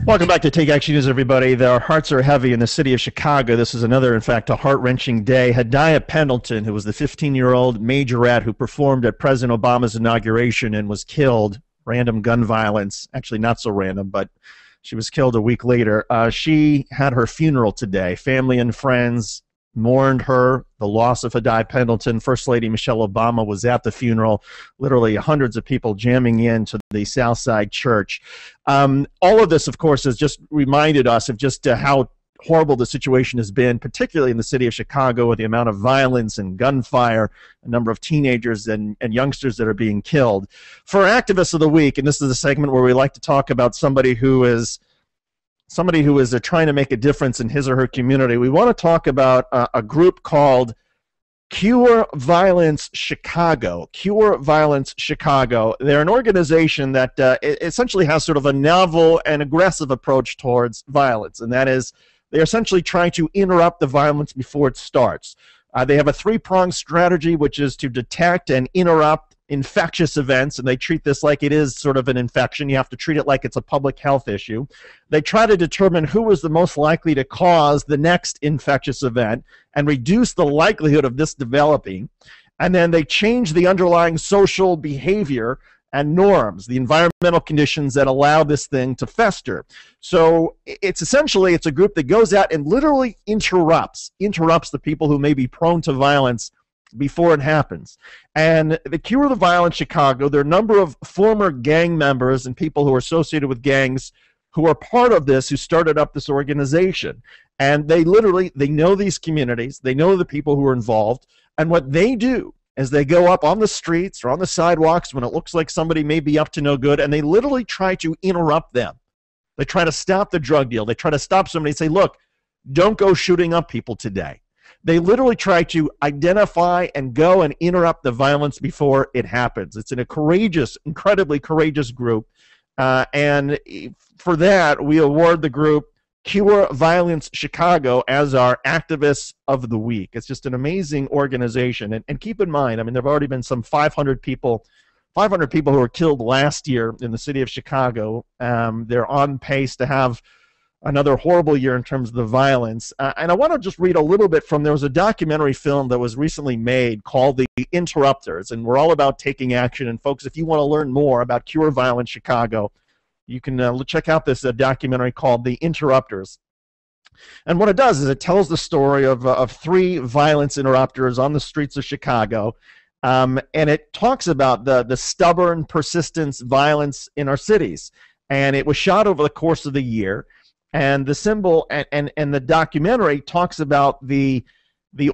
Welcome back to Take Action News, everybody. Our hearts are heavy in the city of Chicago. This is another, in fact, a heart-wrenching day. Hadiah Pendleton, who was the 15-year-old majorette who performed at President Obama's inauguration and was killed, random gun violence, actually not so random, but she was killed a week later. She had her funeral today. Family and friends mourned her, the loss of Hadiah Pendleton. First Lady Michelle Obama was at the funeral, literally hundreds of people jamming into the Southside church. All of this, of course, has just reminded us of just how horrible the situation has been, particularly in the city of Chicago, with the amount of violence and gunfire, a number of teenagers and youngsters that are being killed. For Activists of the Week, and this is a segment where we like to talk about somebody who is trying to make a difference in his or her community, we want to talk about a group called Cure Violence Chicago. Cure Violence Chicago. They're an organization that essentially has sort of a novel and aggressive approach towards violence, and that is they're essentially trying to interrupt the violence before it starts. They have a three-pronged strategy, which is to detect and interrupt infectious events, and they treat this like it is sort of an infection. You have to treat it like it's a public health issue. They try to determine who is the most likely to cause the next infectious event and reduce the likelihood of this developing. And then they change the underlying social behavior and norms, the environmental conditions that allow this thing to fester. So it's a group that goes out and literally interrupts the people who may be prone to violence before it happens. And the Cure the Violence Chicago, there are a number of former gang members and people who are associated with gangs who are part of this, who started up this organization. And they know these communities, they know the people who are involved, and what they do is they go up on the streets or on the sidewalks when it looks like somebody may be up to no good, and they literally try to interrupt them. They try to stop the drug deal. They try to stop somebody and say, look, don't go shooting up people today. They literally try to identify and go and interrupt the violence before it happens. It's a courageous, incredibly courageous group. And for that, we award the group Cure Violence Chicago as our Activists of the Week. It's just an amazing organization. And keep in mind, I mean, there have already been some 500 people who were killed last year in the city of Chicago. They're on pace to have another horrible year in terms of the violence. And I want to just read a little bit there was a documentary film that was recently made called The Interrupters, and we're all about taking action. And folks, if you want to learn more about Cure Violence Chicago, you can check out this documentary called The Interrupters. And what it does is it tells the story of three violence interrupters on the streets of Chicago, and it talks about the stubborn, persistent violence in our cities. And it was shot over the course of the year. And the symbol and the documentary talks about the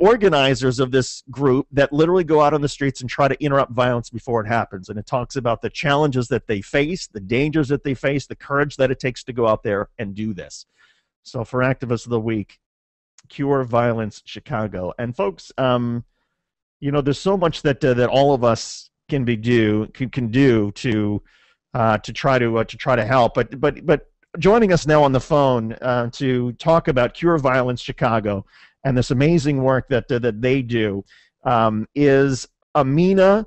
organizers of this group that literally go out on the streets and try to interrupt violence before it happens. And it talks about the challenges that they face, the dangers that they face, the courage that it takes to go out there and do this. So for Activists of the Week, Cure Violence Chicago. And folks, there's so much that all of us can do to try to help. But joining us now on the phone to talk about Cure Violence Chicago and this amazing work that they do is Ameena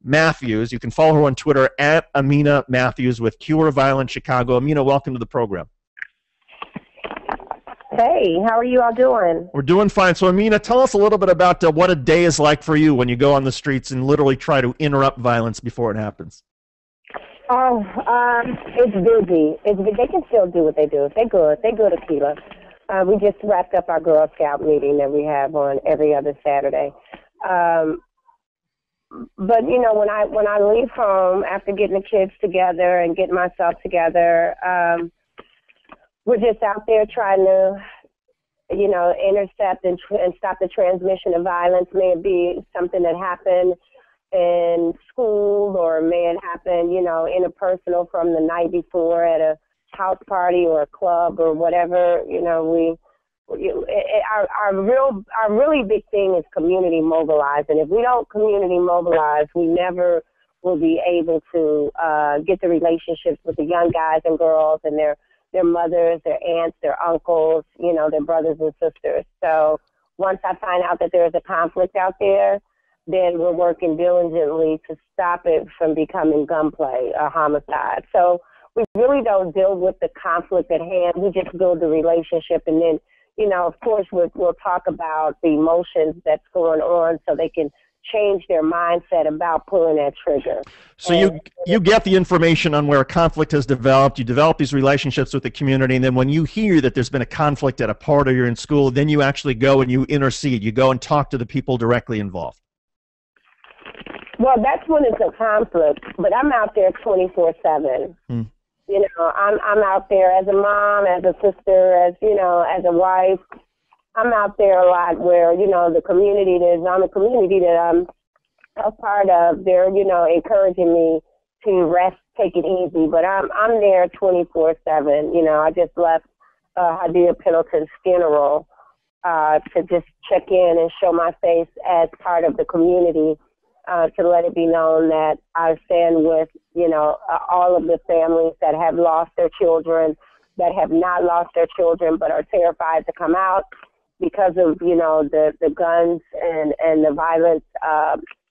Matthews. You can follow her on Twitter at Ameena Matthews with Cure Violence Chicago. Ameena, welcome to the program. Hey, how are you all doing? We're doing fine. So, Ameena, tell us a little bit about what a day is like for you when you go on the streets and literally try to interrupt violence before it happens. Oh, it's busy. They can still do what they do. They're good. They're good, Akila. We just wrapped up our Girl Scout meeting that we have on every other Saturday. But when I leave home after getting the kids together and getting myself together, we're just out there trying to, intercept and stop the transmission of violence. May it be something that happened in school, or may it happen, interpersonal from the night before at a house party or a club or whatever. Our really big thing is community mobilizing. If we don't community mobilize, we never will be able to get the relationships with the young guys and girls and their mothers, their aunts, their uncles, their brothers and sisters. So once I find out that there's a conflict out there, then we're working diligently to stop it from becoming gunplay or homicide. So we really don't deal with the conflict at hand. We just build the relationship, and then, you know, of course, we'll talk about the emotions that's going on so they can change their mindset about pulling that trigger. So you get the information on where a conflict has developed, you develop these relationships with the community, and then when you hear that there's been a conflict at a part or you're in school, then you actually go and you intercede. You go and talk to the people directly involved. Well, that's when it's a conflict, but I'm out there 24/7. You know, I'm out there as a mom, as a sister, as, you know, as a wife. I'm out there a lot where, you know, the community that I'm a part of, they're, you know, encouraging me to rest, take it easy. But I'm there 24/7. You know, I just left Hadia Pendleton's funeral to just check in and show my face as part of the community, to let it be known that I stand with, you know, all of the families that have lost their children, that have not lost their children, but are terrified to come out because of, you know, the guns and the violence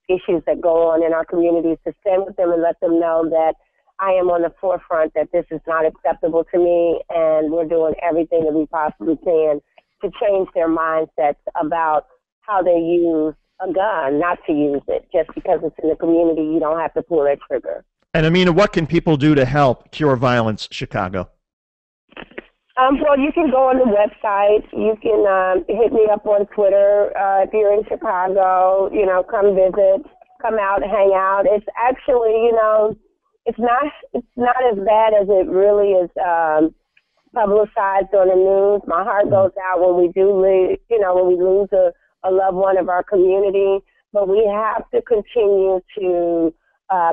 issues that go on in our communities, to stand with them and let them know that I am on the forefront, that this is not acceptable to me, and we're doing everything that we possibly can to change their mindsets about how they use a gun, not to use it. Just because it's in the community, you don't have to pull that trigger. And Ameena, what can people do to help Cure Violence Chicago? Well, you can go on the website. You can hit me up on Twitter if you're in Chicago. You know, come visit, come out, hang out. It's actually, you know, it's not as bad as it really is publicized on the news. My heart goes out when we when we lose a loved one of our community. But we have to continue to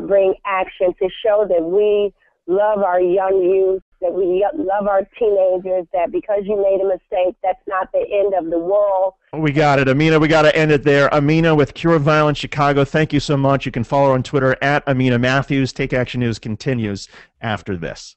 bring action to show that we love our young youth, that we love our teenagers, that because you made a mistake, that's not the end of the world. We got it, Ameena. We got to end it there. Ameena with Cure Violence Chicago, thank you so much. You can follow her on Twitter at Ameena Matthews. Take Action News continues after this.